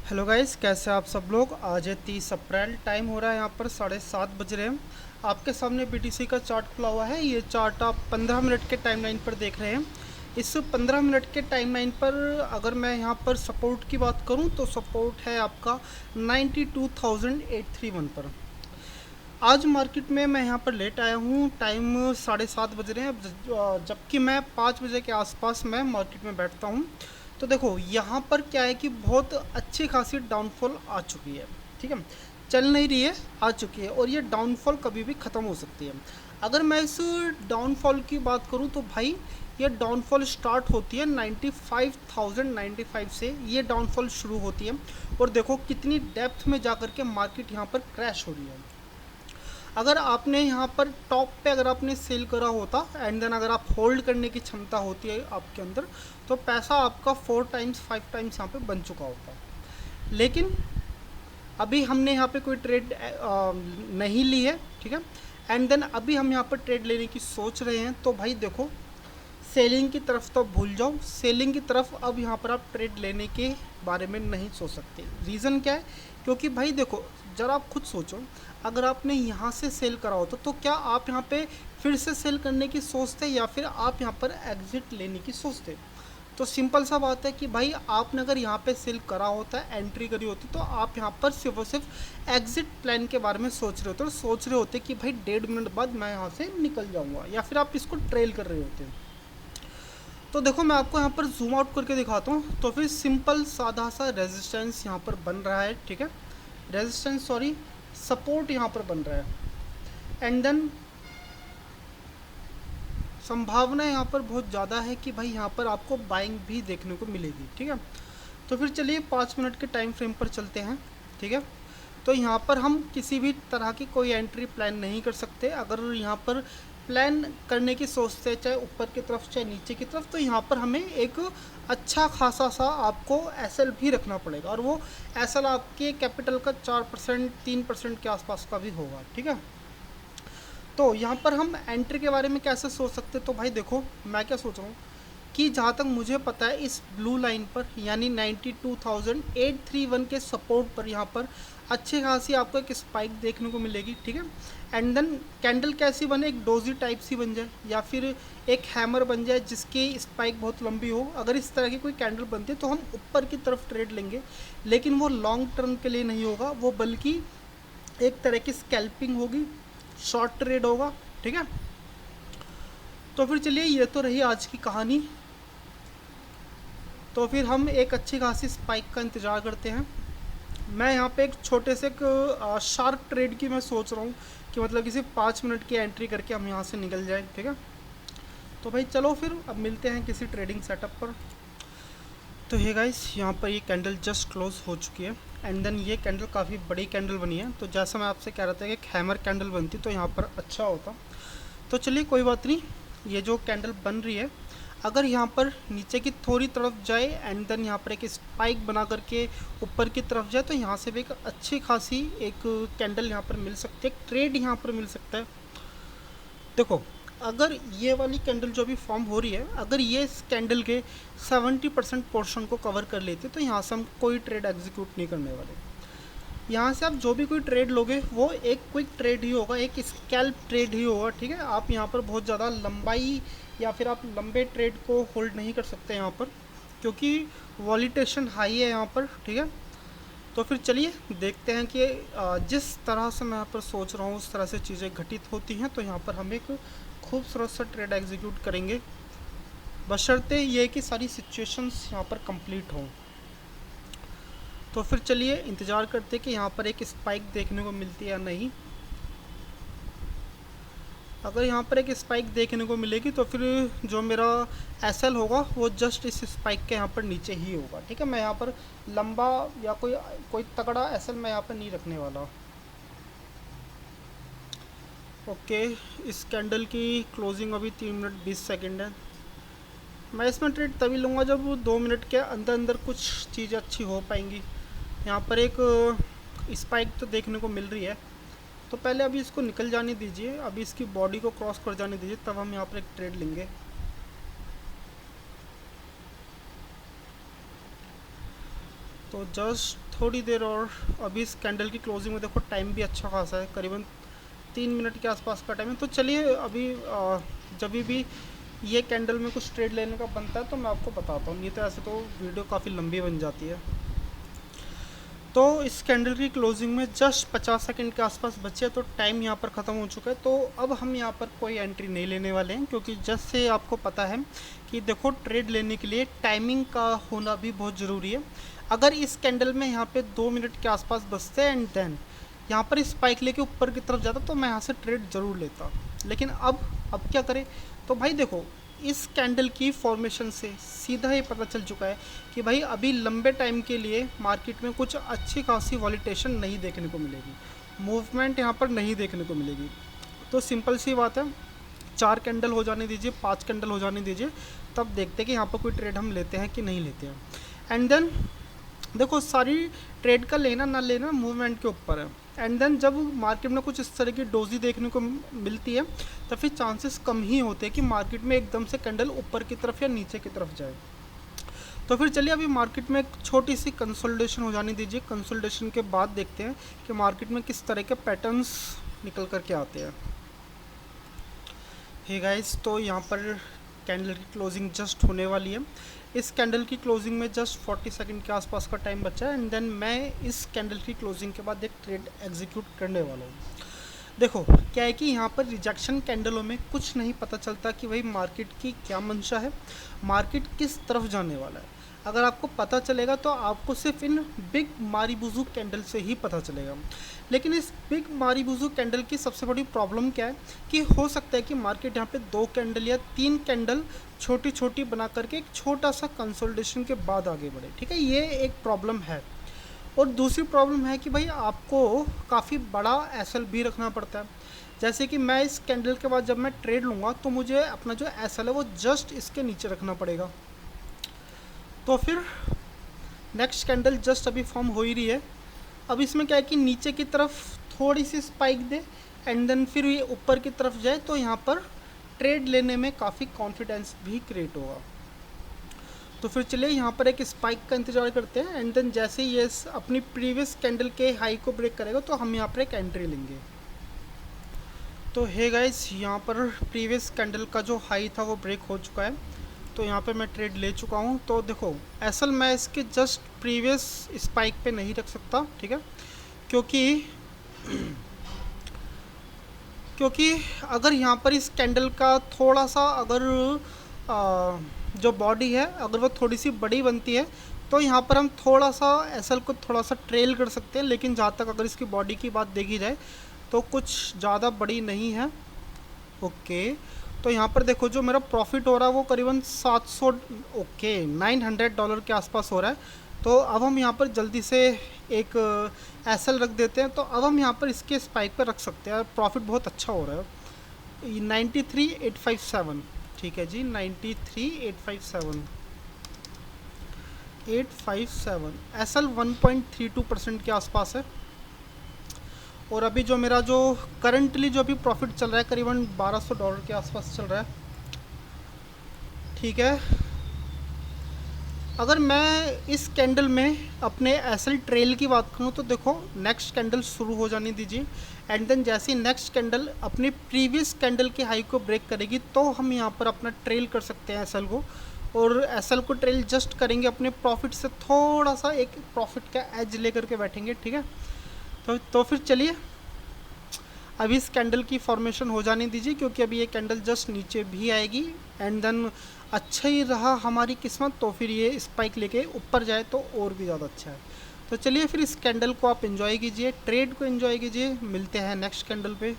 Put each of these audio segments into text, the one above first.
Hello guys, कैसे आप सब लोग। आज है 30 अप्रैल, टाइम हो रहा है यहाँ पर 7:30 बज रहे हैं। आपके सामने बीटीसी का चार्ट खुला हुआ है। ये चार्ट आप 15 मिनट के टाइमलाइन पर देख रहे हैं। इस 15 मिनट के टाइमलाइन पर अगर मैं यहाँ पर सपोर्ट की बात करूँ तो सपोर्ट है आपका 92,831 पर। आज मार्केट में मैं यहाँ पर लेट आया हूँ। टाइम 7:30 बज रहे हैं अब, जबकि मैं 5 बजे के आसपास मैं मार्केट में बैठता हूँ। तो देखो यहाँ पर क्या है कि बहुत अच्छी खासी डाउनफॉल आ चुकी है। ठीक है, चल नहीं रही है, आ चुकी है, और ये डाउनफॉल कभी भी ख़त्म हो सकती है। अगर मैं इस डाउनफॉल की बात करूँ तो भाई ये डाउनफॉल स्टार्ट होती है 95,095 से। ये डाउनफॉल शुरू होती है और देखो कितनी डेप्थ में जाकर के मार्केट यहाँ पर क्रैश हो रही है। अगर आपने यहाँ पर टॉप पे अगर आपने सेल करा होता एंड देन अगर आप होल्ड करने की क्षमता होती है आपके अंदर, तो पैसा आपका 4 टाइम्स 5 टाइम्स यहाँ पे बन चुका होता। लेकिन अभी हमने यहाँ पे कोई ट्रेड नहीं ली है। ठीक है, एंड देन अभी हम यहाँ पर ट्रेड लेने की सोच रहे हैं। तो भाई देखो, सेलिंग की तरफ तो भूल जाओ। सेलिंग की तरफ अब यहाँ पर आप ट्रेड लेने के बारे में नहीं सोच सकते। रीज़न क्या है? क्योंकि भाई देखो, ज़रा आप खुद सोचो, अगर आपने यहाँ से सेल करा होता तो क्या आप यहाँ पे फिर से सेल करने की सोचते या फिर आप यहाँ पर एग्जिट लेने की सोचते? तो सिंपल सा बात है कि भाई आपने अगर यहाँ पे सेल करा होता है, एंट्री करी होती, तो आप यहाँ पर सिर्फ और सिर्फ एग्जिट प्लान के बारे में सोच रहे होते और सोच रहे होते कि भाई 1.5 मिनट बाद मैं यहाँ से निकल जाऊँगा, या फिर आप इसको ट्रेल कर रहे होते। तो देखो मैं आपको यहाँ पर जूम आउट करके दिखाता हूँ। तो फिर सिंपल साधा सा रेजिस्टेंस यहाँ पर बन रहा है। ठीक है, रेजिस्टेंस सॉरी, सपोर्ट यहाँ पर बन रहा है। एंड देन संभावना यहाँ पर बहुत ज़्यादा है कि भाई यहाँ पर आपको बाइंग भी देखने को मिलेगी। ठीक है, तो फिर चलिए 5 मिनट के टाइम फ्रेम पर चलते हैं। ठीक है, तो यहाँ पर हम किसी भी तरह की कोई एंट्री प्लान नहीं कर सकते। अगर यहाँ पर प्लान करने की सोचते हैं, चाहे ऊपर की तरफ चाहे नीचे की तरफ, तो यहाँ पर हमें एक अच्छा खासा सा आपको एसएल भी रखना पड़ेगा, और वो एसएल आपके कैपिटल का 4% 3% के आसपास का भी होगा। ठीक है, तो यहाँ पर हम एंट्री के बारे में कैसे सोच सकते? तो भाई देखो मैं क्या सोच रहा हूँ कि जहाँ तक मुझे पता है इस ब्लू लाइन पर यानी 92,831 के सपोर्ट पर यहाँ पर अच्छी खासी आपको एक स्पाइक देखने को मिलेगी। ठीक है, एंड देन कैंडल कैसी बने, एक डोजी टाइप सी बन जाए या फिर एक हैमर बन जाए जिसकी स्पाइक बहुत लंबी हो। अगर इस तरह की कोई कैंडल बनती है तो हम ऊपर की तरफ ट्रेड लेंगे, लेकिन वो लॉन्ग टर्म के लिए नहीं होगा, वो बल्कि एक तरह की स्कैल्पिंग होगी, शॉर्ट ट्रेड होगा। ठीक है, तो फिर चलिए ये तो रही आज की कहानी। तो फिर हम एक अच्छी खासी स्पाइक का इंतज़ार करते हैं। मैं यहाँ पे एक छोटे से एक शार्प ट्रेड की मैं सोच रहा हूँ कि मतलब किसी 5 मिनट की एंट्री करके हम यहाँ से निकल जाएं। ठीक है, तो भाई चलो फिर अब मिलते हैं किसी ट्रेडिंग सेटअप पर। तो ये गाइस, यहाँ पर ये कैंडल जस्ट क्लोज हो चुकी है। एंड देन ये कैंडल काफ़ी बड़ी कैंडल बनी है। तो जैसा मैं आपसे कह रहा था कि एक हैमर कैंडल बनती तो यहाँ पर अच्छा होता। तो चलिए कोई बात नहीं, ये जो कैंडल बन रही है अगर यहाँ पर नीचे की थोड़ी तरफ जाए एंड देन यहाँ पर एक स्पाइक बना करके ऊपर की तरफ जाए, तो यहाँ से भी एक अच्छी खासी एक कैंडल यहाँ पर मिल सकती है, एक ट्रेड यहाँ पर मिल सकता है। देखो, अगर ये वाली कैंडल जो अभी फॉर्म हो रही है, अगर ये इस कैंडल के 70% पोर्शन को कवर कर लेते तो यहाँ से हम कोई ट्रेड एग्जीक्यूट नहीं करने वाले। यहाँ से आप जो भी कोई ट्रेड लोगे वो एक क्विक ट्रेड ही होगा, एक स्कैल्प ट्रेड ही होगा। ठीक है, आप यहाँ पर बहुत ज़्यादा लंबाई या फिर आप लंबे ट्रेड को होल्ड नहीं कर सकते यहाँ पर, क्योंकि वॉलिटेशन हाई है यहाँ पर। ठीक है, तो फिर चलिए देखते हैं कि जिस तरह से मैं यहाँ पर सोच रहा हूँ उस तरह से चीज़ें घटित होती हैं। तो यहाँ पर हम एक खूबसूरत सा ट्रेड एग्जीक्यूट करेंगे, बशर्ते ये कि सारी सिचुएशंस यहाँ पर कंप्लीट हों। तो फिर चलिए इंतज़ार करते कि यहाँ पर एक स्पाइक देखने को मिलती है या नहीं। अगर यहाँ पर एक स्पाइक देखने को मिलेगी तो फिर जो मेरा एसएल होगा वो जस्ट इस स्पाइक के यहाँ पर नीचे ही होगा। ठीक है, मैं यहाँ पर लंबा या कोई कोई तगड़ा एसएल मैं यहाँ पर नहीं रखने वाला। ओके, इस कैंडल की क्लोजिंग अभी 3 मिनट 20 सेकेंड है। मैं इसमें ट्रेड तभी लूँगा जब 2 मिनट के अंदर अंदर कुछ चीज़ें अच्छी हो पाएंगी। यहाँ पर एक स्पाइक तो देखने को मिल रही है, तो पहले अभी इसको निकल जाने दीजिए, अभी इसकी बॉडी को क्रॉस कर जाने दीजिए, तब हम यहाँ पर एक ट्रेड लेंगे। तो जस्ट थोड़ी देर और, अभी इस कैंडल की क्लोजिंग में देखो टाइम भी अच्छा खासा है, करीबन 3 मिनट के आसपास का टाइम है। तो चलिए अभी जब भी ये कैंडल में कुछ ट्रेड लेने का बनता है तो मैं आपको बताता हूँ, नहीं तो ऐसे तो वीडियो काफ़ी लंबी बन जाती है। तो इस कैंडल की क्लोजिंग में जस्ट 50 सेकंड के आसपास बचे, तो टाइम यहाँ पर ख़त्म हो चुका है। तो अब हम यहाँ पर कोई एंट्री नहीं लेने वाले हैं, क्योंकि जैसे आपको पता है कि देखो ट्रेड लेने के लिए टाइमिंग का होना भी बहुत ज़रूरी है। अगर इस कैंडल में यहाँ पे 2 मिनट के आसपास बचते एंड देन यहाँ पर स्पाइक लेके ऊपर की तरफ जाता तो मैं यहाँ से ट्रेड ज़रूर लेता, लेकिन अब क्या करें। तो भाई देखो, इस कैंडल की फॉर्मेशन से सीधा ही पता चल चुका है कि भाई अभी लंबे टाइम के लिए मार्केट में कुछ अच्छी खासी वॉलिटेशन नहीं देखने को मिलेगी, मूवमेंट यहाँ पर नहीं देखने को मिलेगी। तो सिंपल सी बात है, 4 कैंडल हो जाने दीजिए, 5 कैंडल हो जाने दीजिए, तब देखते हैं कि यहाँ पर कोई ट्रेड हम लेते हैं कि नहीं लेते हैं। एंड देन देखो, सारी ट्रेड का लेना ना लेना मूवमेंट के ऊपर है। एंड देन जब मार्केट में कुछ इस तरह की डोजी देखने को मिलती है तो फिर चांसेस कम ही होते हैं कि मार्केट में एकदम से कैंडल ऊपर की तरफ या नीचे की तरफ जाए। तो फिर चलिए अभी मार्केट में एक छोटी सी कंसोलिडेशन हो जाने दीजिए, कंसोलिडेशन के बाद देखते हैं कि मार्केट में किस तरह के पैटर्न्स निकल करके आते हैं। हे गाइस, तो यहाँ पर कैंडल की क्लोजिंग जस्ट होने वाली है। इस कैंडल की क्लोजिंग में जस्ट 40 सेकंड के आसपास का टाइम बचा है, एंड देन मैं इस कैंडल की क्लोजिंग के बाद एक ट्रेड एग्जीक्यूट करने वाला हूँ। देखो क्या है कि यहाँ पर रिजेक्शन कैंडलों में कुछ नहीं पता चलता कि भाई मार्केट की क्या मंशा है, मार्केट किस तरफ जाने वाला है। अगर आपको पता चलेगा तो आपको सिर्फ इन बिग मारीबुजू कैंडल से ही पता चलेगा। लेकिन इस बिग मारीबुजू कैंडल की सबसे बड़ी प्रॉब्लम क्या है कि हो सकता है कि मार्केट यहाँ पे 2 कैंडल या 3 कैंडल छोटी छोटी बना करके एक छोटा सा कंसोलिडेशन के बाद आगे बढ़े। ठीक है, ये एक प्रॉब्लम है। और दूसरी प्रॉब्लम है कि भाई आपको काफ़ी बड़ा एसएल भी रखना पड़ता है। जैसे कि मैं इस कैंडल के बाद जब मैं ट्रेड लूँगा तो मुझे अपना जो एसएल है वो जस्ट इसके नीचे रखना पड़ेगा। तो फिर नेक्स्ट कैंडल जस्ट अभी फॉर्म हो ही रही है। अब इसमें क्या है कि नीचे की तरफ थोड़ी सी स्पाइक दे एंड देन फिर ये ऊपर की तरफ जाए, तो यहाँ पर ट्रेड लेने में काफ़ी कॉन्फिडेंस भी क्रिएट होगा। तो फिर चलिए यहाँ पर एक स्पाइक का इंतजार करते हैं, एंड देन जैसे ही ये अपनी प्रीवियस कैंडल के हाई को ब्रेक करेगा तो हम यहाँ पर एक एंट्री लेंगे। तो हे गाइस, यहाँ पर प्रीवियस कैंडल का जो हाई था वो ब्रेक हो चुका है, तो यहाँ पे मैं ट्रेड ले चुका हूँ। तो देखो एसएल मैं इसके जस्ट प्रीवियस स्पाइक पे नहीं रख सकता, ठीक है, क्योंकि अगर यहाँ पर इस कैंडल का थोड़ा सा अगर जो बॉडी है अगर वो थोड़ी सी बड़ी बनती है तो यहाँ पर हम थोड़ा सा एसएल को थोड़ा सा ट्रेल कर सकते हैं, लेकिन जहाँ तक अगर इसकी बॉडी की बात देखी जाए तो कुछ ज़्यादा बड़ी नहीं है। ओके, तो यहाँ पर देखो जो मेरा प्रॉफिट हो रहा है वो करीबन 700 $900 के आसपास हो रहा है। तो अब हम यहाँ पर जल्दी से एक एसएल रख देते हैं। तो अब हम यहाँ पर इसके स्पाइक पर रख सकते हैं, प्रॉफिट बहुत अच्छा हो रहा है। 93,857, ठीक है जी, 93,857 एसएल 1.32% के आसपास है। और अभी जो मेरा जो करंटली जो अभी प्रॉफिट चल रहा है करीबन $1200 के आसपास चल रहा है, ठीक है। अगर मैं इस कैंडल में अपने एसएल ट्रेल की बात करूं तो देखो नेक्स्ट कैंडल शुरू हो जाने दीजिए, एंड देन जैसे ही नेक्स्ट कैंडल अपनी प्रीवियस कैंडल के हाई को ब्रेक करेगी तो हम यहां पर अपना ट्रेल कर सकते हैं एसएल को, और एसएल को ट्रेल जस्ट करेंगे अपने प्रॉफिट से थोड़ा सा एक प्रॉफिट का एज लेकर के बैठेंगे, ठीक है। तो फिर चलिए अभी इस कैंडल की फॉर्मेशन हो जाने दीजिए, क्योंकि अभी ये कैंडल जस्ट नीचे भी आएगी, एंड देन अच्छा ही रहा हमारी किस्मत तो फिर ये स्पाइक लेके ऊपर जाए तो और भी ज़्यादा अच्छा है। तो चलिए फिर इस कैंडल को आप एंजॉय कीजिए, ट्रेड को एंजॉय कीजिए, मिलते हैं नेक्स्ट कैंडल पे।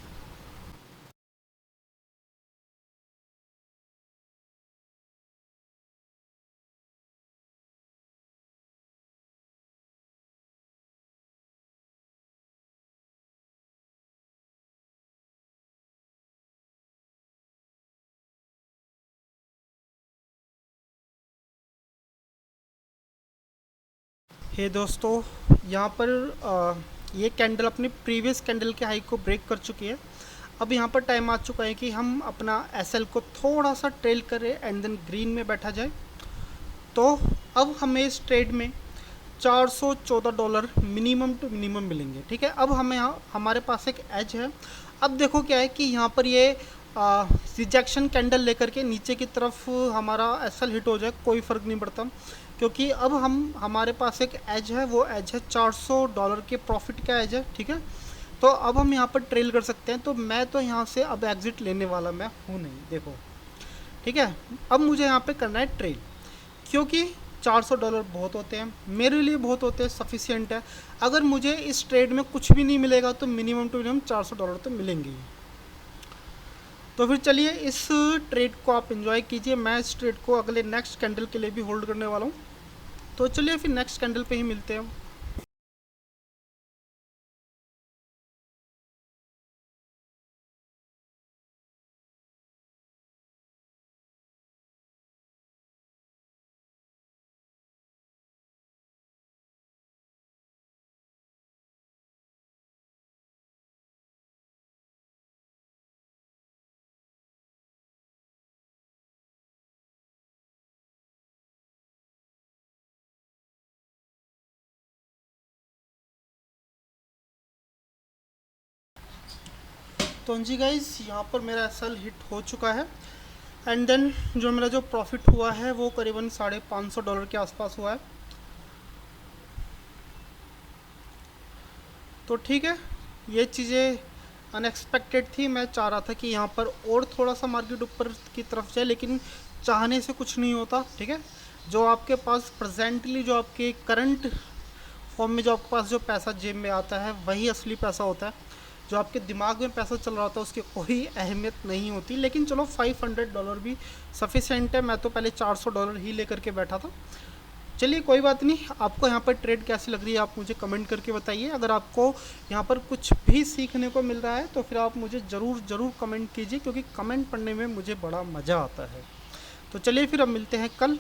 हे दोस्तों, यहाँ पर ये कैंडल अपनी प्रीवियस कैंडल के हाई को ब्रेक कर चुकी है। अब यहाँ पर टाइम आ चुका है कि हम अपना एसएल को थोड़ा सा ट्रेल करें एंड देन ग्रीन में बैठा जाए। तो अब हमें इस ट्रेड में $414 मिनिमम टू मिनिमम मिलेंगे। ठीक है, अब हमें यहाँ हमारे पास एक एज है। अब देखो क्या है कि यहाँ पर ये रिजेक्शन कैंडल लेकर के नीचे की तरफ हमारा एसएल हिट हो जाए कोई फ़र्क नहीं पड़ता, क्योंकि अब हमारे पास एक एज है, वो एज है $400 के प्रॉफिट का एज है। ठीक है, तो अब हम यहाँ पर ट्रेल कर सकते हैं। तो मैं तो यहाँ से अब एग्ज़िट लेने वाला मैं हूँ नहीं, देखो। ठीक है, अब मुझे यहाँ पे करना है ट्रेल, क्योंकि $400 बहुत होते हैं मेरे लिए, बहुत होते हैं, सफिशियंट है। अगर मुझे इस ट्रेड में कुछ भी नहीं मिलेगा तो मिनिमम टू मिनिमम $400 तो मिलेंगे ही। तो फिर चलिए इस ट्रेड को आप एंजॉय कीजिए। मैं इस ट्रेड को अगले नेक्स्ट कैंडल के लिए भी होल्ड करने वाला हूँ। तो चलिए फिर नेक्स्ट कैंडल पे ही मिलते हैं। तो जी गाइस, यहाँ पर मेरा एसएल हिट हो चुका है। एंड देन जो मेरा जो प्रॉफिट हुआ है वो करीबन $550 के आसपास हुआ है। तो ठीक है, ये चीज़ें अनएक्सपेक्टेड थी। मैं चाह रहा था कि यहाँ पर और थोड़ा सा मार्केट ऊपर की तरफ जाए, लेकिन चाहने से कुछ नहीं होता। ठीक है, जो आपके पास प्रेजेंटली, जो आपके करंट फॉर्म में जो आपके पास जो पैसा जेब में आता है वही असली पैसा होता है। जो आपके दिमाग में पैसा चल रहा होता है उसकी कोई अहमियत नहीं होती। लेकिन चलो $500 भी सफिशेंट है। मैं तो पहले $400 ही लेकर के बैठा था। चलिए कोई बात नहीं। आपको यहाँ पर ट्रेड कैसी लग रही है आप मुझे कमेंट करके बताइए। अगर आपको यहाँ पर कुछ भी सीखने को मिल रहा है तो फिर आप मुझे ज़रूर कमेंट कीजिए, क्योंकि कमेंट पढ़ने में मुझे बड़ा मज़ा आता है। तो चलिए फिर अब मिलते हैं कल।